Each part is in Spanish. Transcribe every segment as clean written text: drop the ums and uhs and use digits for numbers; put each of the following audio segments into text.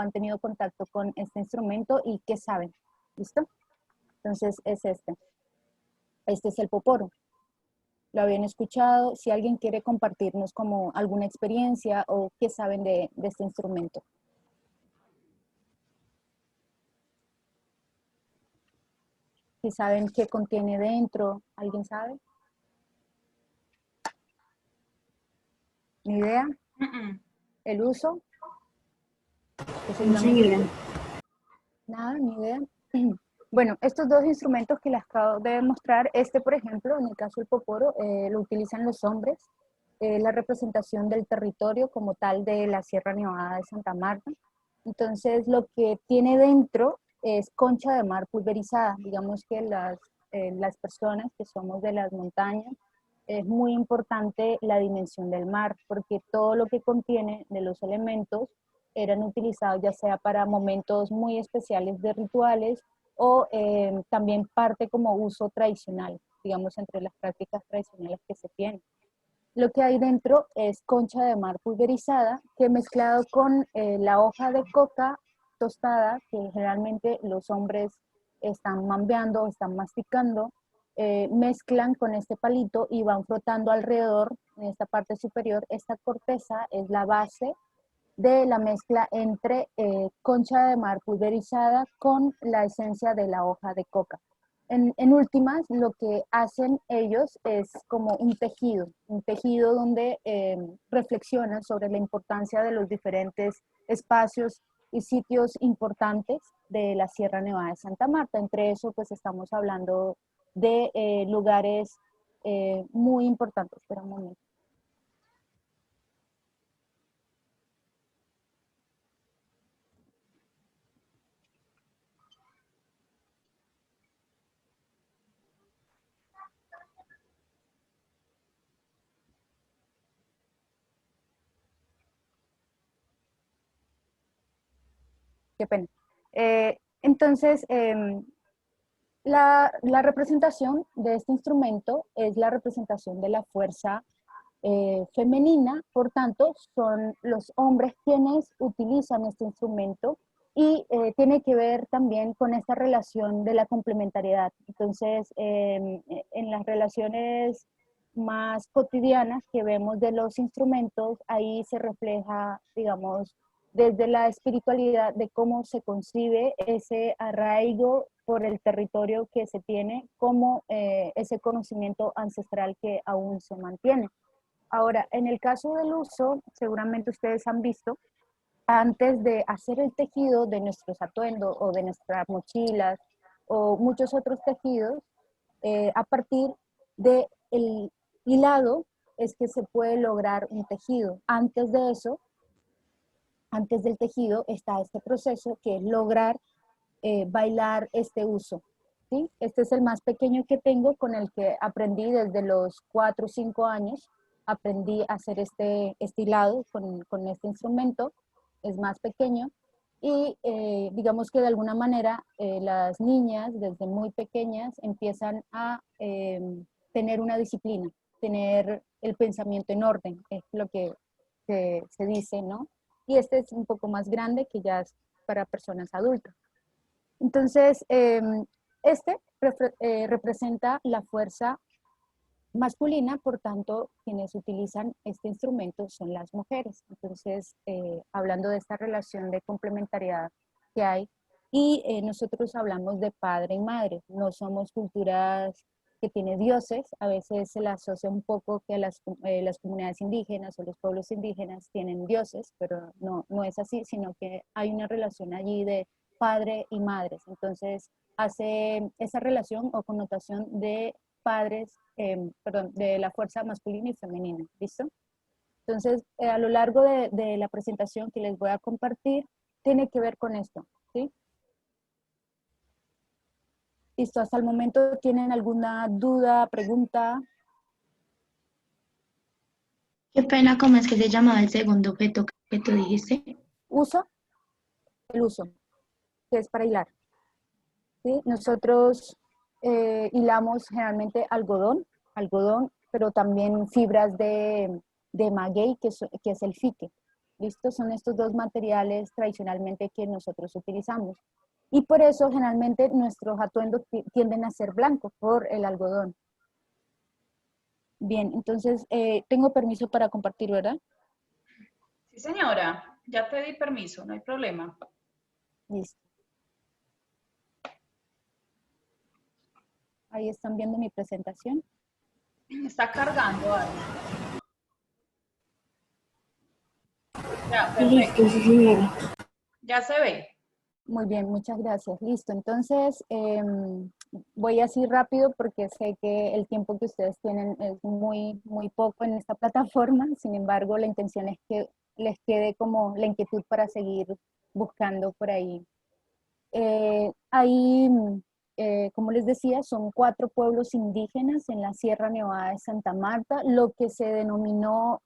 han tenido contacto con este instrumento y qué saben. ¿Listo? Entonces es este. Este es el poporo. ¿Lo habían escuchado? Si alguien quiere compartirnos como alguna experiencia o qué saben de este instrumento. Si saben qué contiene dentro, ¿alguien sabe? ¿Ni idea? ¿El uso? No, señora. Nada, ni idea. Bueno, estos dos instrumentos que les acabo de mostrar, este por ejemplo, en el caso del poporo, lo utilizan los hombres, la representación del territorio como tal de la Sierra Nevada de Santa Marta. Entonces lo que tiene dentro es concha de mar pulverizada. Digamos que las personas que somos de las montañas, es muy importante la dimensión del mar, porque todo lo que contiene de los elementos eran utilizados ya sea para momentos muy especiales de rituales o también parte como uso tradicional, digamos, entre las prácticas tradicionales que se tienen. Lo que hay dentro es concha de mar pulverizada que mezclado con la hoja de coca tostada, que generalmente los hombres están mambeando o están masticando, mezclan con este palito y van frotando alrededor, en esta parte superior. Esta corteza es la base de la mezcla entre concha de mar pulverizada con la esencia de la hoja de coca. En últimas, lo que hacen ellos es como un tejido donde reflexionan sobre la importancia de los diferentes espacios y sitios importantes de la Sierra Nevada de Santa Marta. Entre eso, pues estamos hablando de lugares muy importantes. Espera un momento. Qué pena. Entonces, la representación de este instrumento es la representación de la fuerza femenina, por tanto, son los hombres quienes utilizan este instrumento y tiene que ver también con esta relación de la complementariedad. Entonces, en las relaciones más cotidianas que vemos de los instrumentos, ahí se refleja, digamos, desde la espiritualidad de cómo se concibe ese arraigo por el territorio que se tiene, como ese conocimiento ancestral que aún se mantiene. Ahora, en el caso del uso, seguramente ustedes han visto, antes de hacer el tejido de nuestros atuendos o de nuestras mochilas o muchos otros tejidos, a partir del hilado es que se puede lograr un tejido. Antes de eso, antes del tejido está este proceso que es lograr bailar este uso. ¿Sí? Este es el más pequeño que tengo, con el que aprendí desde los 4 o 5 años. Aprendí a hacer este hilado con este instrumento, es más pequeño. Y digamos que de alguna manera las niñas desde muy pequeñas empiezan a tener una disciplina, tener el pensamiento en orden, es lo que se dice, ¿no? Y este es un poco más grande, que ya es para personas adultas. Entonces, este representa la fuerza masculina, por tanto, quienes utilizan este instrumento son las mujeres. Entonces, hablando de esta relación de complementariedad que hay, y nosotros hablamos de padre y madre, no somos culturas que tienen dioses, a veces se la asocia un poco que las comunidades indígenas o los pueblos indígenas tienen dioses, pero no es así, sino que hay una relación allí de padre y madres. Entonces, hace esa relación o connotación de padres, de la fuerza masculina y femenina, ¿listo? Entonces, a lo largo de la presentación que les voy a compartir, tiene que ver con esto, ¿sí? ¿Listo? ¿Hasta el momento tienen alguna duda, pregunta? Qué pena, ¿cómo es que se llamaba el segundo objeto que tú dijiste? Uso, el uso, que es para hilar, ¿sí? Nosotros hilamos generalmente algodón, pero también fibras de maguey, que es el fique. ¿Listo? Son estos dos materiales tradicionalmente que nosotros utilizamos. Y por eso generalmente nuestros atuendos tienden a ser blancos por el algodón. Bien, entonces tengo permiso para compartir, ¿verdad? Sí, señora, ya te di permiso, no hay problema. Listo. Ahí están viendo mi presentación. Está cargando, Ari. Ya, perfecto. Listo, sí, señora. Ya se ve. Muy bien, muchas gracias. Listo, entonces voy así rápido porque sé que el tiempo que ustedes tienen es muy poco en esta plataforma. Sin embargo, la intención es que les quede como la inquietud para seguir buscando por ahí. Como les decía, son 4 pueblos indígenas en la Sierra Nevada de Santa Marta, lo que se denominó,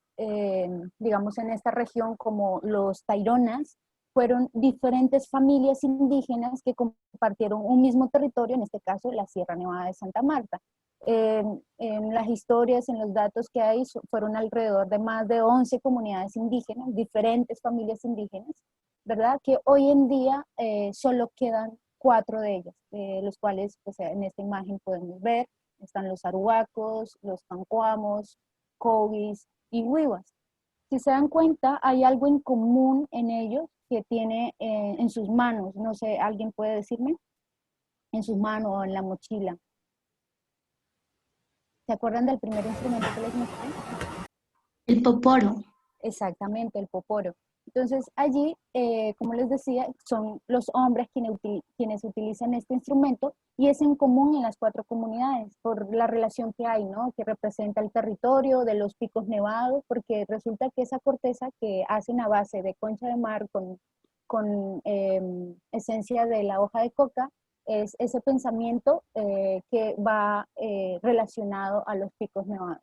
digamos, en esta región como los Taironas. Fueron diferentes familias indígenas que compartieron un mismo territorio, en este caso la Sierra Nevada de Santa Marta. En las historias, en los datos que hay, fueron alrededor de más de 11 comunidades indígenas, diferentes familias indígenas, ¿verdad? Que hoy en día solo quedan 4 de ellas, los cuales pues, en esta imagen podemos ver. Están los arhuacos, los cancuamos, cowis y huivas. Si se dan cuenta, hay algo en común en ellos que tiene en sus manos. No sé, ¿alguien puede decirme? En sus manos o en la mochila. ¿Se acuerdan del primer instrumento que les mostré? El poporo. Exactamente, el poporo. Entonces allí, como les decía, son los hombres quienes utilizan este instrumento y es en común en las 4 comunidades por la relación que hay, ¿no? Que representa el territorio de los picos nevados, porque resulta que esa corteza que hacen a base de concha de mar con esencia de la hoja de coca, es ese pensamiento que va relacionado a los picos nevados.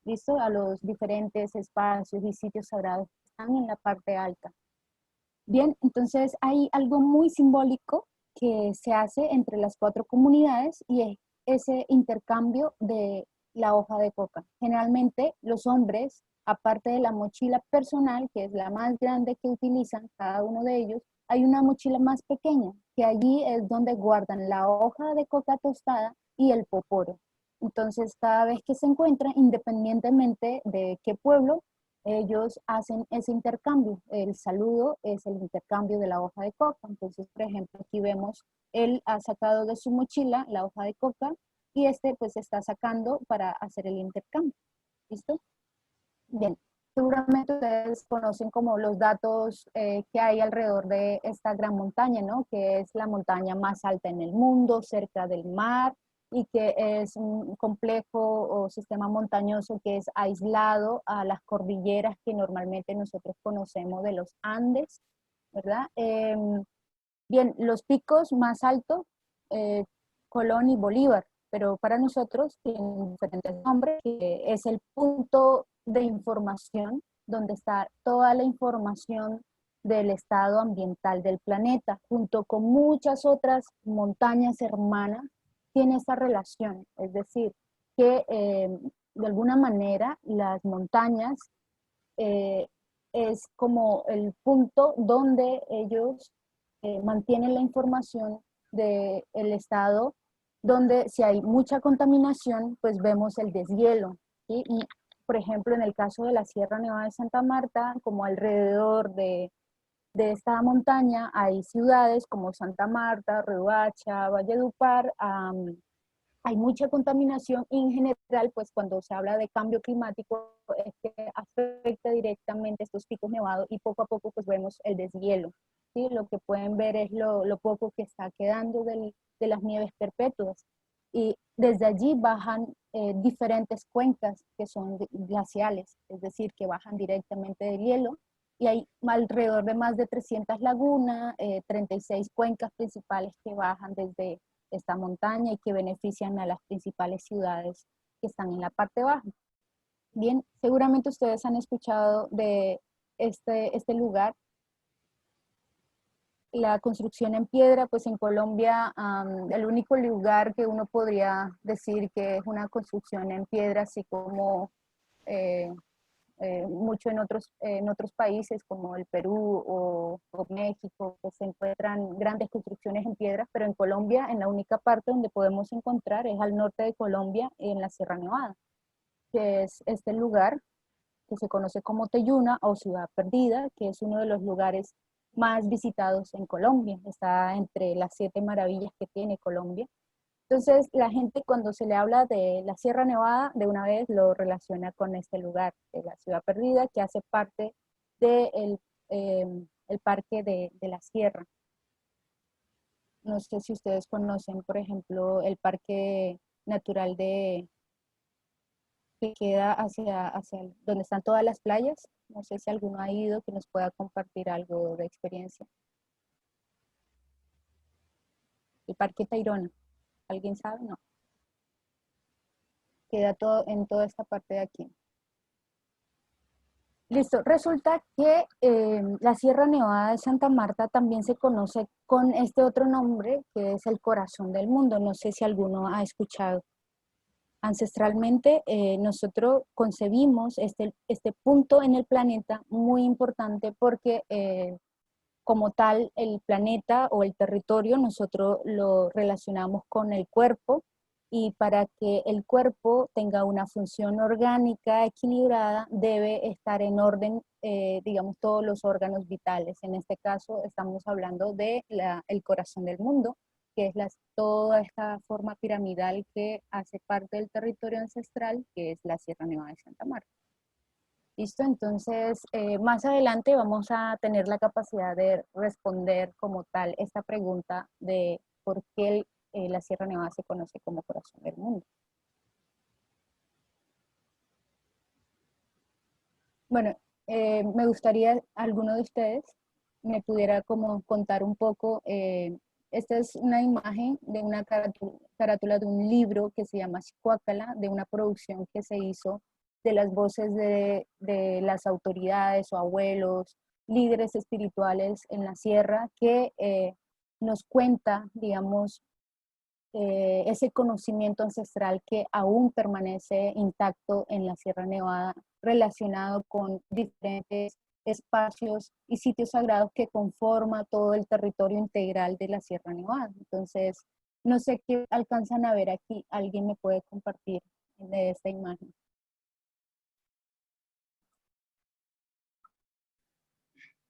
¿Listo? A los diferentes espacios y sitios sagrados que están en la parte alta. Bien, entonces hay algo muy simbólico que se hace entre las 4 comunidades y es ese intercambio de la hoja de coca. Generalmente los hombres, aparte de la mochila personal, que es la más grande que utilizan cada uno de ellos, hay una mochila más pequeña, que allí es donde guardan la hoja de coca tostada y el poporo. Entonces, cada vez que se encuentran, independientemente de qué pueblo, ellos hacen ese intercambio. El saludo es el intercambio de la hoja de coca. Entonces, por ejemplo, aquí vemos, él ha sacado de su mochila la hoja de coca y este pues está sacando para hacer el intercambio. ¿Listo? Bien. Seguramente ustedes conocen como los datos que hay alrededor de esta gran montaña, ¿no? Que es la montaña más alta en el mundo, cerca del mar, y que es un complejo o sistema montañoso que es aislado a las cordilleras que normalmente nosotros conocemos de los Andes, ¿verdad? Bien, los picos más altos, Colón y Bolívar, pero para nosotros tienen diferentes nombres, que es el punto de información donde está toda la información del estado ambiental del planeta, junto con muchas otras montañas hermanas, tiene esta relación, es decir, que de alguna manera las montañas eh, es como el punto donde ellos mantienen la información del estado, donde si hay mucha contaminación, pues vemos el deshielo. ¿Sí? Y, por ejemplo, en el caso de la Sierra Nevada de Santa Marta, como alrededor de esta montaña hay ciudades como Santa Marta, Riohacha, Valledupar, hay mucha contaminación y en general, pues cuando se habla de cambio climático, es que afecta directamente estos picos nevados y poco a poco pues vemos el deshielo. ¿Sí? Lo que pueden ver es lo poco que está quedando de las nieves perpetuas. Y desde allí bajan diferentes cuencas que son glaciales, es decir, que bajan directamente del hielo. Y hay alrededor de más de 300 lagunas, 36 cuencas principales que bajan desde esta montaña y que benefician a las principales ciudades que están en la parte baja. Bien, seguramente ustedes han escuchado de este lugar. La construcción en piedra, pues en Colombia el único lugar que uno podría decir que es una construcción en piedra, así como mucho en otros países como el Perú o México, que se encuentran grandes construcciones en piedras, pero en Colombia, en la única parte donde podemos encontrar es al norte de Colombia, en la Sierra Nevada, que es este lugar que se conoce como Teyuna o Ciudad Perdida, que es uno de los lugares más visitados en Colombia. Está entre las 7 maravillas que tiene Colombia. Entonces, la gente cuando se le habla de la Sierra Nevada, de una vez lo relaciona con este lugar, de la Ciudad Perdida, que hace parte del el parque de la Sierra. No sé si ustedes conocen, por ejemplo, el Parque Natural que queda hacia donde están todas las playas. No sé si alguno ha ido que nos pueda compartir algo de experiencia. El Parque Tayrona, ¿alguien sabe? No. Queda todo en toda esta parte de aquí. Listo, resulta que la Sierra Nevada de Santa Marta también se conoce con este otro nombre, que es el corazón del mundo. No sé si alguno ha escuchado. Ancestralmente, nosotros concebimos este punto en el planeta muy importante porque como tal, el planeta o el territorio nosotros lo relacionamos con el cuerpo, y para que el cuerpo tenga una función orgánica equilibrada debe estar en orden, digamos, todos los órganos vitales. En este caso estamos hablando de el corazón del mundo, que es toda esta forma piramidal que hace parte del territorio ancestral, que es la Sierra Nevada de Santa Marta. ¿Listo? Entonces, más adelante vamos a tener la capacidad de responder como tal esta pregunta de por qué la Sierra Nevada se conoce como corazón del mundo. Bueno, me gustaría alguno de ustedes me pudiera como contar un poco. Esta es una imagen de una carátula de un libro que se llama Chicuácala, de una producción que se hizo de las voces de las autoridades o abuelos, líderes espirituales en la sierra, que nos cuenta, digamos, ese conocimiento ancestral que aún permanece intacto en la Sierra Nevada, relacionado con diferentes espacios y sitios sagrados que conforma todo el territorio integral de la Sierra Nevada. Entonces, no sé qué alcanzan a ver aquí. ¿Alguien me puede compartir de esta imagen?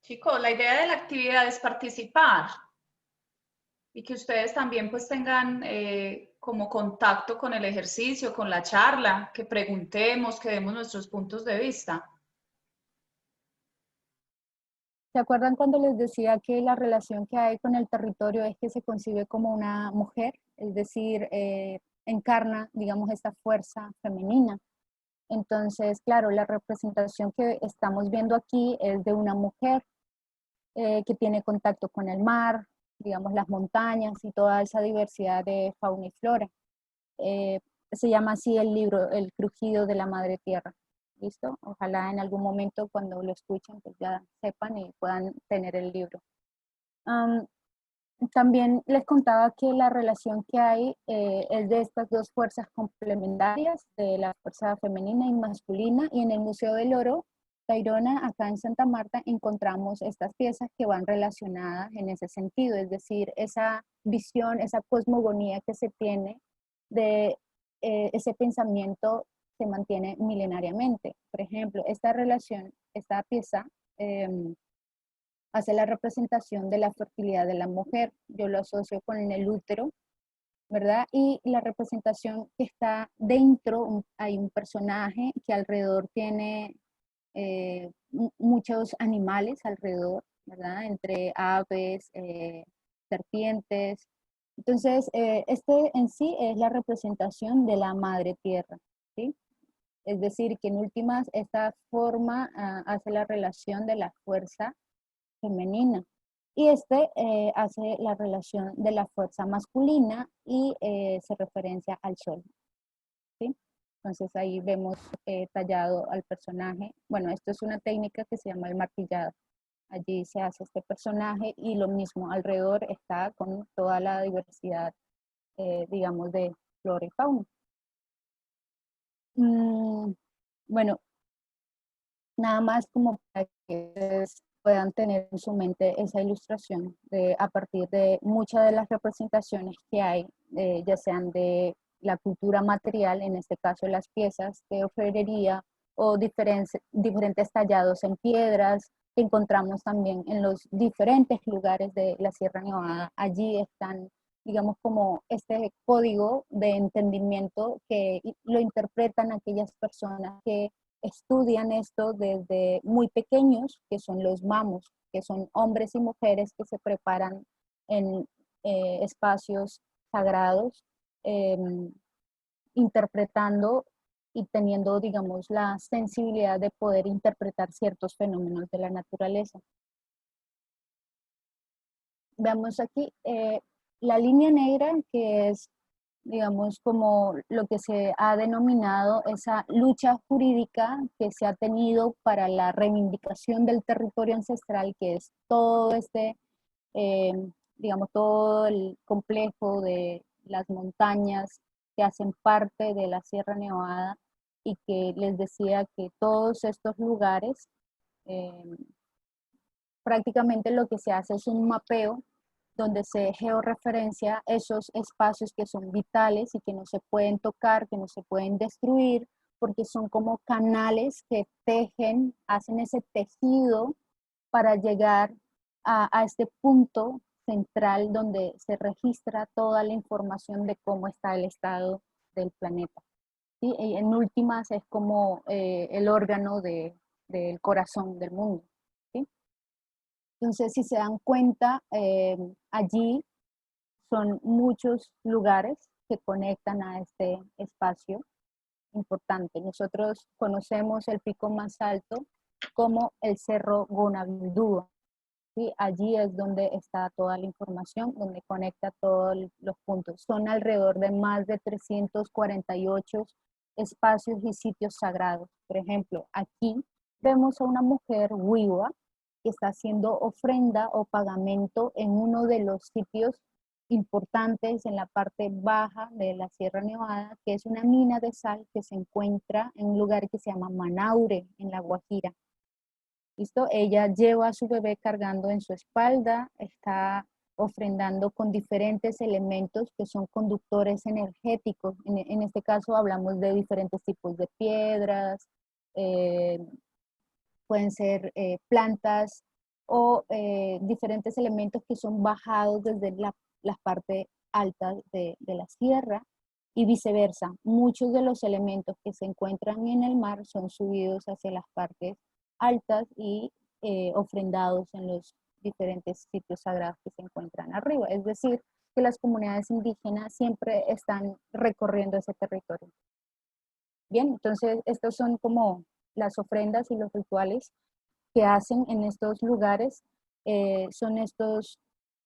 Chicos, la idea de la actividad es participar y que ustedes también pues tengan como contacto con el ejercicio, con la charla, que preguntemos, que demos nuestros puntos de vista. ¿Se acuerdan cuando les decía que la relación que hay con el territorio es que se concibe como una mujer? Es decir, encarna, digamos, esta fuerza femenina. Entonces, claro, la representación que estamos viendo aquí es de una mujer que tiene contacto con el mar, digamos, las montañas y toda esa diversidad de fauna y flora. Se llama así el libro, El crujido de la madre tierra. ¿Listo? Ojalá en algún momento cuando lo escuchen pues ya sepan y puedan tener el libro. También les contaba que la relación que hay es de estas dos fuerzas complementarias, de la fuerza femenina y masculina, y en el Museo del Oro, Tayrona, acá en Santa Marta, encontramos estas piezas que van relacionadas en ese sentido, es decir, esa visión, esa cosmogonía que se tiene de ese pensamiento se mantiene milenariamente. Por ejemplo, esta relación, esta pieza, hace la representación de la fertilidad de la mujer. Yo lo asocio con el útero, ¿verdad? Y la representación que está dentro, hay un personaje que alrededor tiene muchos animales alrededor, ¿verdad? Entre aves, serpientes. Entonces, este en sí es la representación de la madre tierra, ¿sí? Es decir, que en últimas esta forma hace la relación de la fuerza femenina. Y hace la relación de la fuerza masculina y se referencia al sol. ¿Sí? Entonces ahí vemos tallado al personaje. Bueno, esto es una técnica que se llama el martillado. Allí se hace este personaje y lo mismo, alrededor está con toda la diversidad, digamos, de flora y fauna. Bueno, Nada más como para que ustedes puedan tener en su mente esa ilustración a partir de muchas de las representaciones que hay, ya sean de la cultura material, en este caso las piezas de orfebrería, o diferentes tallados en piedras que encontramos también en los diferentes lugares de la Sierra Nevada. Allí están, digamos, como este código de entendimiento que lo interpretan aquellas personas que estudian esto desde muy pequeños, que son los mamos, que son hombres y mujeres que se preparan en espacios sagrados, eh, interpretando y teniendo, digamos, la sensibilidad de poder interpretar ciertos fenómenos de la naturaleza. Veamos aquí la línea negra, que es, digamos, como lo que se ha denominado esa lucha jurídica que se ha tenido para la reivindicación del territorio ancestral, que es todo este, eh, digamos, todo el complejo de las montañas que hacen parte de la Sierra Nevada, y que les decía que todos estos lugares, eh, prácticamente lo que se hace es un mapeo donde se georreferencia esos espacios que son vitales y que no se pueden tocar, que no se pueden destruir, porque son como canales que tejen, hacen ese tejido para llegar a este punto central donde se registra toda la información de cómo está el estado del planeta. ¿Sí? Y en últimas es como el órgano del corazón del mundo. ¿Sí? Entonces, si se dan cuenta, allí son muchos lugares que conectan a este espacio importante. Nosotros conocemos el pico más alto como el Cerro Gonavildúa. ¿Sí? Allí es donde está toda la información, donde conecta todos los puntos. Son alrededor de más de 348 espacios y sitios sagrados. Por ejemplo, aquí vemos a una mujer wiwa que está haciendo ofrenda o pagamento en uno de los sitios importantes en la parte baja de la Sierra Nevada, que es una mina de sal que se encuentra en un lugar que se llama Manaure, en La Guajira. ¿Listo? Ella lleva a su bebé cargando en su espalda, está ofrendando con diferentes elementos que son conductores energéticos. En este caso hablamos de diferentes tipos de piedras, eh, pueden ser plantas o diferentes elementos que son bajados desde las partes altas de la sierra, y viceversa. Muchos de los elementos que se encuentran en el mar son subidos hacia las partes altas y ofrendados en los diferentes sitios sagrados que se encuentran arriba. Es decir, que las comunidades indígenas siempre están recorriendo ese territorio. Bien, entonces estos son como las ofrendas y los rituales que hacen en estos lugares. Son estos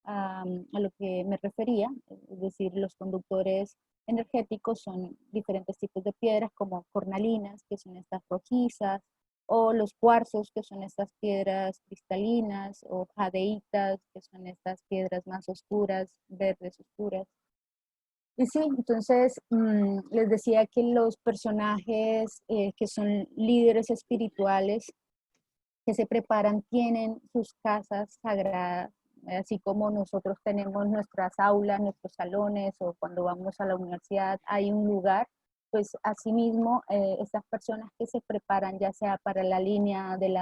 a lo que me refería, es decir, los conductores energéticos son diferentes tipos de piedras como cornalinas, que son estas rojizas, o los cuarzos, que son estas piedras cristalinas, o jadeitas, que son estas piedras más oscuras, verdes oscuras. Y sí, entonces les decía que los personajes que son líderes espirituales que se preparan tienen sus casas sagradas, así como nosotros tenemos nuestras aulas, nuestros salones, o cuando vamos a la universidad hay un lugar. Pues asimismo, estas personas que se preparan ya sea para la línea de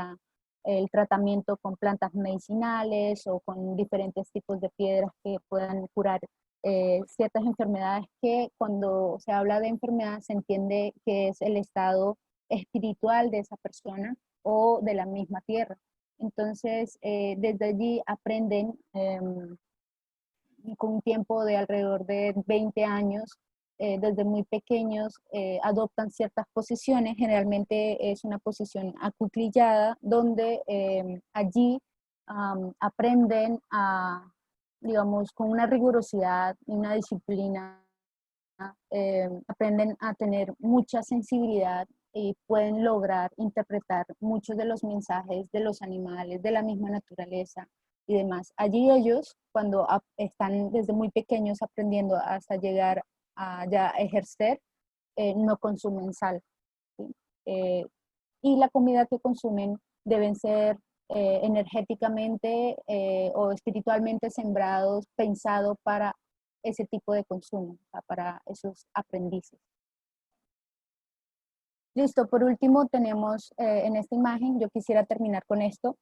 el tratamiento con plantas medicinales o con diferentes tipos de piedras que puedan curar ciertas enfermedades, que cuando se habla de enfermedad se entiende que es el estado espiritual de esa persona o de la misma tierra. Entonces, desde allí aprenden con un tiempo de alrededor de 20 años, desde muy pequeños, adoptan ciertas posiciones. Generalmente es una posición acuclillada, donde allí aprenden a, digamos, con una rigurosidad y una disciplina, aprenden a tener mucha sensibilidad y pueden lograr interpretar muchos de los mensajes de los animales, de la misma naturaleza y demás. Allí ellos, cuando están desde muy pequeños aprendiendo hasta llegar a ya ejercer, no consumen sal. ¿Sí? y la comida que consumen deben ser energéticamente o espiritualmente sembrados, pensados para ese tipo de consumo, o sea, para esos aprendices. Listo, por último tenemos en esta imagen, yo quisiera terminar con esto,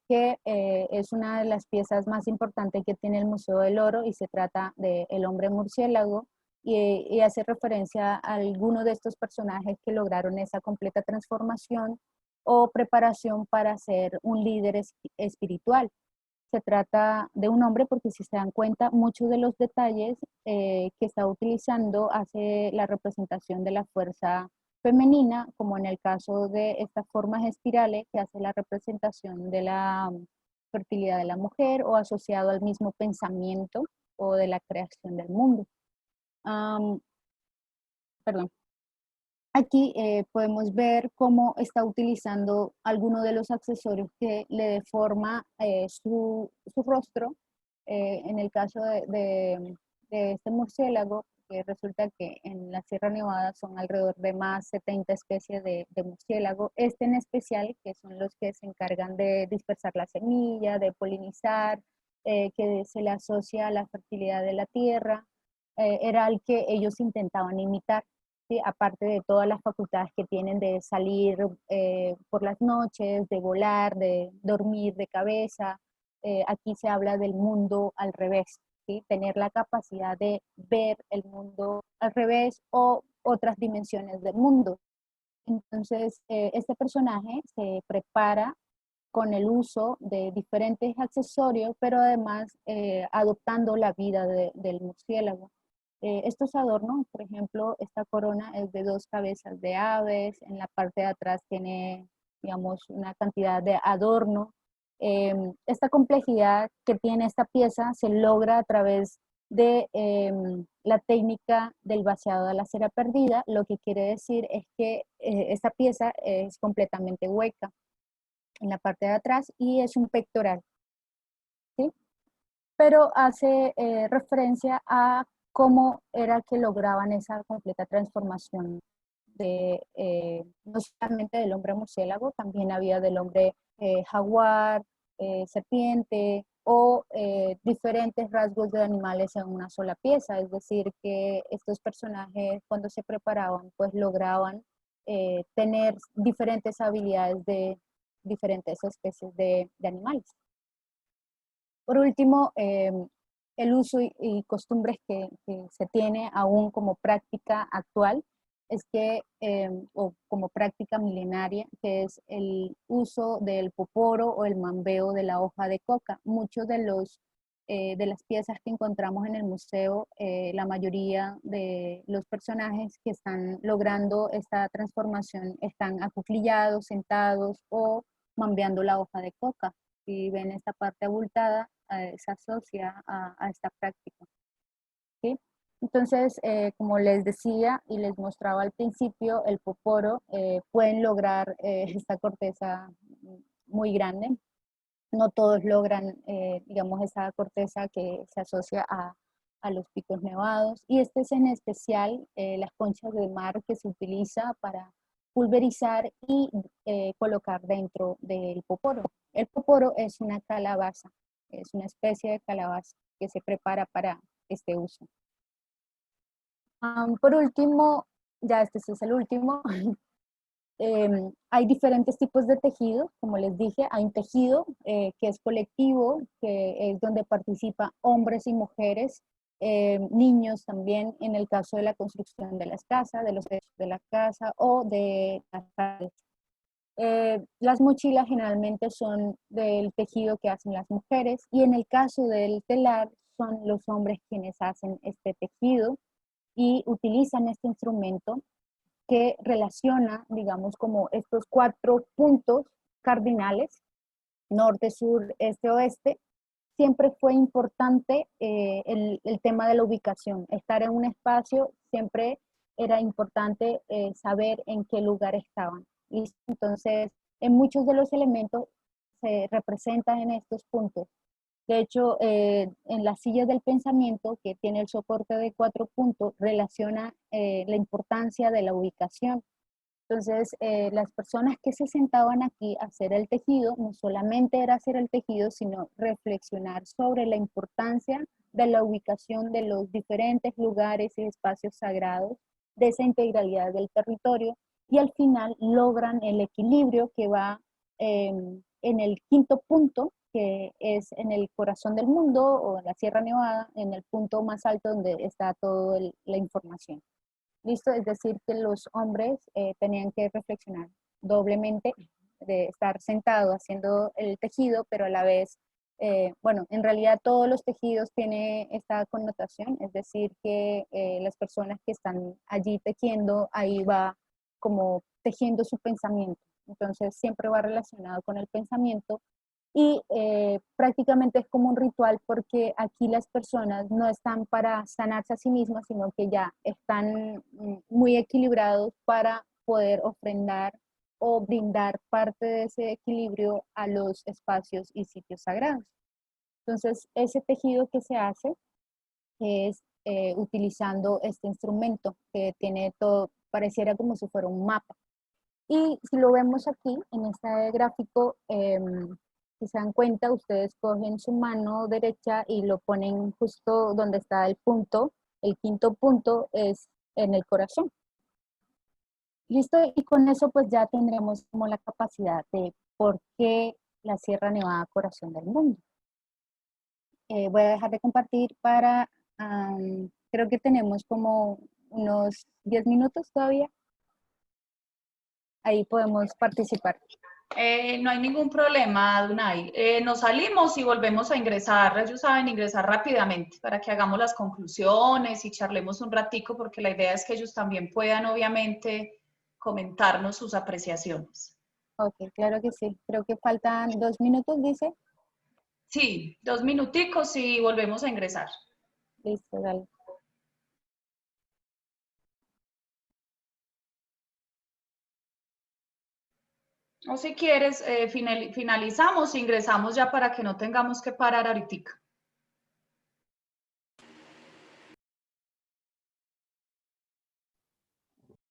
que es una de las piezas más importantes que tiene el Museo del Oro y se trata de El hombre murciélago y hace referencia a algunos de estos personajes que lograron esa completa transformación o preparación para ser un líder espiritual. Se trata de un hombre porque si se dan cuenta, muchos de los detalles que está utilizando hace la representación de la fuerza femenina, como en el caso de estas formas espirales que hace la representación de la fertilidad de la mujer o asociado al mismo pensamiento o de la creación del mundo. Perdón. Aquí podemos ver cómo está utilizando alguno de los accesorios que le deforma su rostro. En el caso de este murciélago, que resulta que en la Sierra Nevada son alrededor de más 70 especies de murciélago. Este en especial, que son los que se encargan de dispersar la semilla, de polinizar, que se le asocia a la fertilidad de la tierra, era el que ellos intentaban imitar. ¿Sí? Aparte de todas las facultades que tienen de salir por las noches, de volar, de dormir de cabeza, aquí se habla del mundo al revés, ¿sí? Tener la capacidad de ver el mundo al revés o otras dimensiones del mundo. Entonces, este personaje se prepara con el uso de diferentes accesorios, pero además adoptando la vida del murciélago. Estos adornos, por ejemplo, esta corona es de 2 cabezas de aves, en la parte de atrás tiene, digamos, una cantidad de adorno. Esta complejidad que tiene esta pieza se logra a través de la técnica del vaciado de la cera perdida, lo que quiere decir es que esta pieza es completamente hueca en la parte de atrás y es un pectoral, ¿sí? Pero hace referencia a cómo era que lograban esa completa transformación de no solamente del hombre murciélago, también había del hombre jaguar, serpiente o diferentes rasgos de animales en una sola pieza, es decir, que estos personajes cuando se preparaban pues lograban tener diferentes habilidades de diferentes especies de animales. Por último, el uso y costumbres que se tiene aún como práctica actual es que, o como práctica milenaria, que es el uso del poporo o el mambeo de la hoja de coca. Muchos de las piezas que encontramos en el museo, la mayoría de los personajes que están logrando esta transformación están acuclillados, sentados o mambeando la hoja de coca. Si ven esta parte abultada, se asocia a esta práctica. ¿Sí? Entonces, como les decía y les mostraba al principio, el poporo pueden lograr esta corteza muy grande. No todos logran, digamos, esa corteza que se asocia a los picos nevados. Y este es en especial las conchas de mar que se utiliza para pulverizar y colocar dentro del poporo. El poporo es una calabaza, es una especie de calabaza que se prepara para este uso. Por último, ya este es el último, hay diferentes tipos de tejido, como les dije, hay un tejido que es colectivo, que es donde participan hombres y mujeres, niños también en el caso de la construcción de las casas, de los techos de la casa o de las calles. Las mochilas generalmente son del tejido que hacen las mujeres y en el caso del telar son los hombres quienes hacen este tejido y utilizan este instrumento que relaciona, digamos, como estos 4 puntos cardinales, norte, sur, este, oeste. Siempre fue importante el tema de la ubicación. Estar en un espacio siempre era importante saber en qué lugar estaban. ¿Listo? Entonces, en muchos de los elementos se representan en estos puntos. De hecho, en las sillas del pensamiento, que tiene el soporte de 4 puntos, relaciona la importancia de la ubicación. Entonces, las personas que se sentaban aquí a hacer el tejido, no solamente era hacer el tejido, sino reflexionar sobre la importancia de la ubicación de los diferentes lugares y espacios sagrados, de esa integralidad del territorio, y al final logran el equilibrio que va en el quinto punto, que es en el corazón del mundo, o en la Sierra Nevada, en el punto más alto donde está toda la información. ¿Listo? Es decir, que los hombres tenían que reflexionar doblemente, de estar sentado haciendo el tejido, pero a la vez, bueno, en realidad todos los tejidos tienen esta connotación, es decir, que las personas que están allí tejiendo, ahí va como tejiendo su pensamiento. Entonces siempre va relacionado con el pensamiento y prácticamente es como un ritual porque aquí las personas no están para sanarse a sí mismas, sino que ya están muy equilibrados para poder ofrendar o brindar parte de ese equilibrio a los espacios y sitios sagrados. Entonces, ese tejido que se hace es utilizando este instrumento que tiene todo, pareciera como si fuera un mapa. Y si lo vemos aquí, en este gráfico, si se dan cuenta, ustedes cogen su mano derecha y lo ponen justo donde está el punto. El quinto punto es en el corazón. Listo, y con eso pues ya tendremos como la capacidad de por qué la Sierra Nevada, corazón del mundo. Voy a dejar de compartir para, creo que tenemos como unos 10 minutos todavía. Ahí podemos participar. No hay ningún problema, Dunay. Nos salimos y volvemos a ingresar. Ellos saben ingresar rápidamente para que hagamos las conclusiones y charlemos un ratico, porque la idea es que ellos también puedan, obviamente, comentarnos sus apreciaciones. Ok, claro que sí. Creo que faltan 2 minutos, dice. Sí, 2 minuticos y volvemos a ingresar. Listo, dale. O si quieres, finalizamos e ingresamos ya para que no tengamos que parar ahorita.